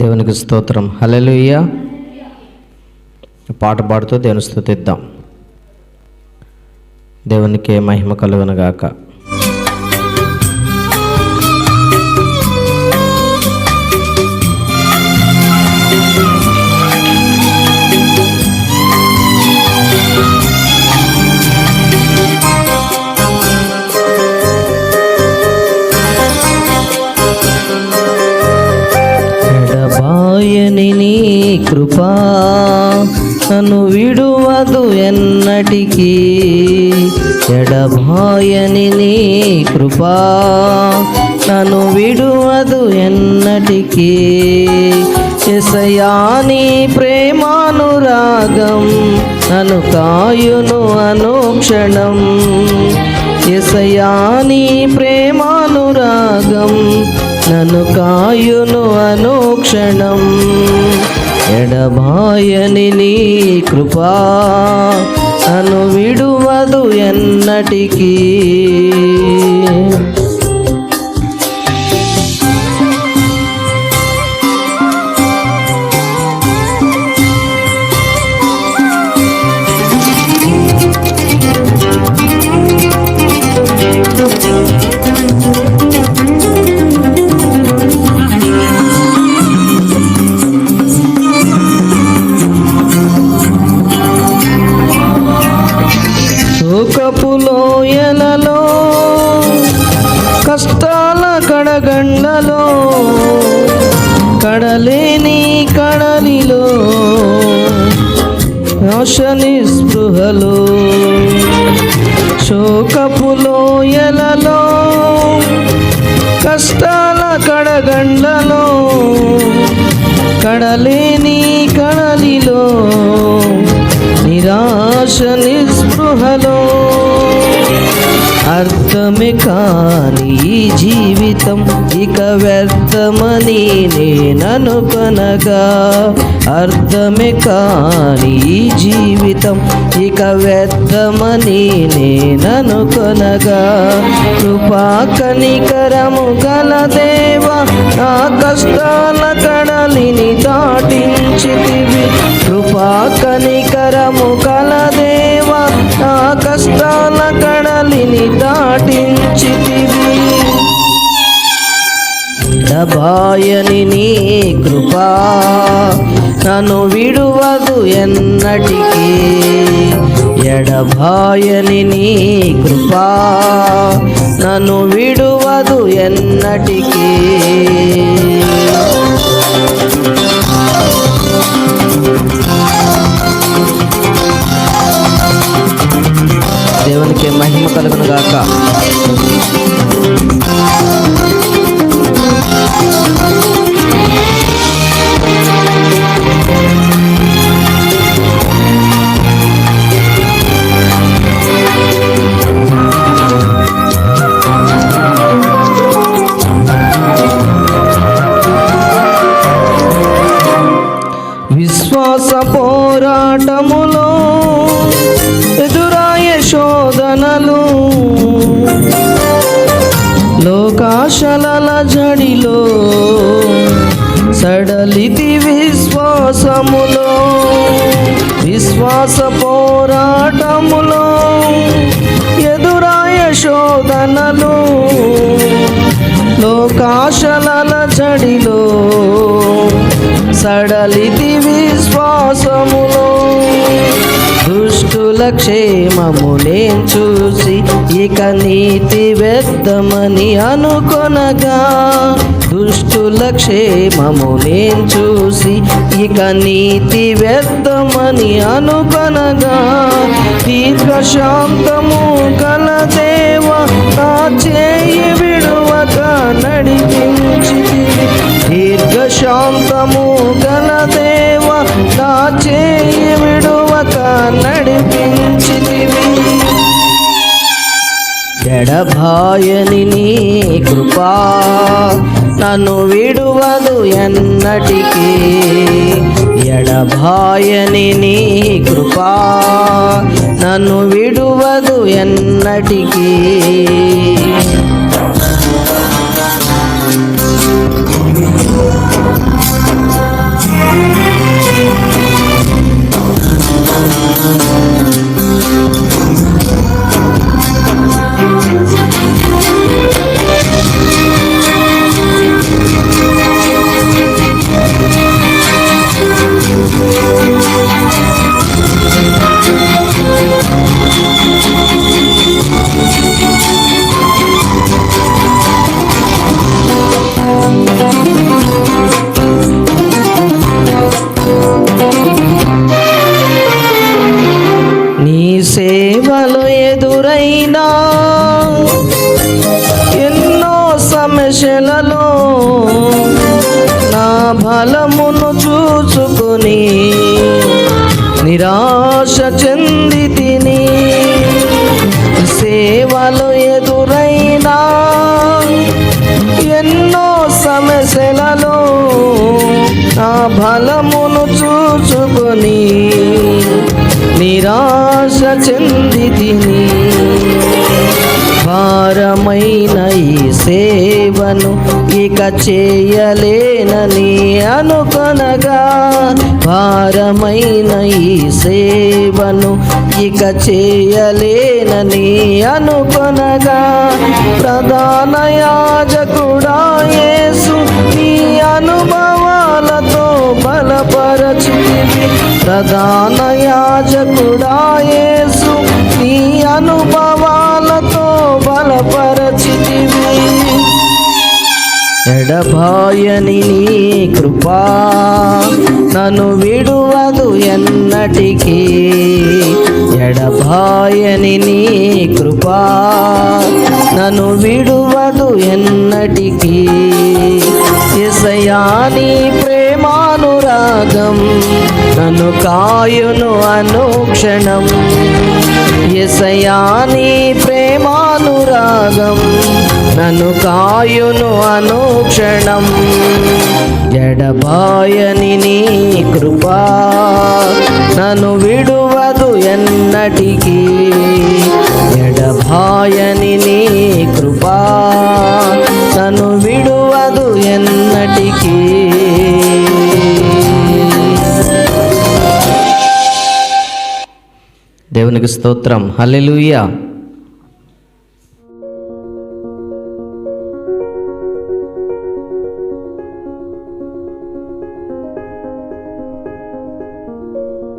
దేవునికి స్తోత్రం. హల్లెలూయా. పాట పాడుతూ దేవుని స్తుతిద్దాం. దేవునికి మహిమ కలుగునుగాక. ఎడబాయని నీ కృపా నన్ను విడువదు ఎన్నటికీ. ఎడబాయని నీ కృపా నన్ను విడువదు ఎన్నటికీ. యేసయ్యా నీ ప్రేమానురాగం నన్ను కాయును అనుక్షణం. యేసయ్యా నీ ప్రేమానురాగం నన్ను కాయును అనుక్షణం. ఎడబాయని నీ కృపా నన్ను విడువదు ఎన్నటికీ. లోయలలో కష్టాల కడగండ్లలో కడలేని కడలిలో ఆశ నిస్పృహలో శోకపు లోయలలో కష్టాల కడగండ్లలో కడలేని కడలిలో నిరాశ నిస్పృహలో అర్థమే కాని ఈ జీవితం ఇక వ్యర్థమని నేననుకొనగా. అర్థమే కాని ఈ జీవితం ఇక వ్యర్థమని నేననుకొనగా. కృపా కనికరము గల దేవా నా కష్టాల కడలిని దాటించితివి. కృపా కనికరము గల దేవా నా కష్టాల కడలిని దాటించితివి. ఎడబాయని నీ కృపా నన్ను విడువదు ఎన్నటికీ. ఎడబాయని నీ కృపా నన్ను విడువదు ఎన్నటికీ. దేవునికి మహిమ కలుగునుగాక. విశ్వాస పోరాటములో ఎదురాయే శోధనలు లోకాశల జడిలో సడలితి విశ్వాసములో. విశ్వాస పోరాటములో ఎదురాయే శోధనలు లోకాశల జడిలో సడలితి విశ్వాసములో. దుష్టుల క్షేమము నేను చూసి ఇక నీతి వ్యర్థమని అనుకొనగా. దుష్టుల క్షేమము నేను చూసి ఇక నీతి వ్యర్థమని అనుకొనగా. దీర్ఘశాంతము గల దేవా నా చేయి విడువక నడిపించితివి. దీర్ఘశాంతము గల దేవా నా చేయి విడువక నడిపించితివి. ఎడబాయని నీ కృపా నన్ను విడువదు ఎన్నటికీ. ఎడబాయని నీ కృపా నన్ను విడువదు ఎన్నటికీ. సమస్యలలో నా బలమును చూసుకొని నిరాశ చెంది తిని, సేవలు ఎదురైనా ఎన్నో సమస్యలలో నా బలమును చూసుకొని నిరాశ చెంది తిని, భారమైన ఈ సేవను ఇక చేయలేనని అనుకొనగా, భారమైన ఈ సేవను ఇక చేయలేనని అనుకొనగా, ప్రధాన యాజకుడా యేసు నీ అనుభవాలతో బలపరచితివి, ప్రధాన యాజకుడా యేసు నీ అనుభవాలతో బలపరచితివి. ఎడబాయని నీ కృపా నన్ను విడువదు ఎన్నటికీ, ఎడబాయని నీ కృపా నన్ను విడువదు ఎన్నటికీ. యేసయ్యా నీ ప్రేమానురాగం నన్ను కాయును అనుక్షణం, యేసయ్యా నీ ప్రేమానురాగం నన్ను కాయును అనుక్షణం. ఎడబాయని నీ కృపా నన్ను విడువదు ఎన్నటికీ, ఎడబాయని నీ కృపా నన్ను విడువదు ఎన్నటికీ. దేవునికి స్తోత్రం. హల్లెలూయా.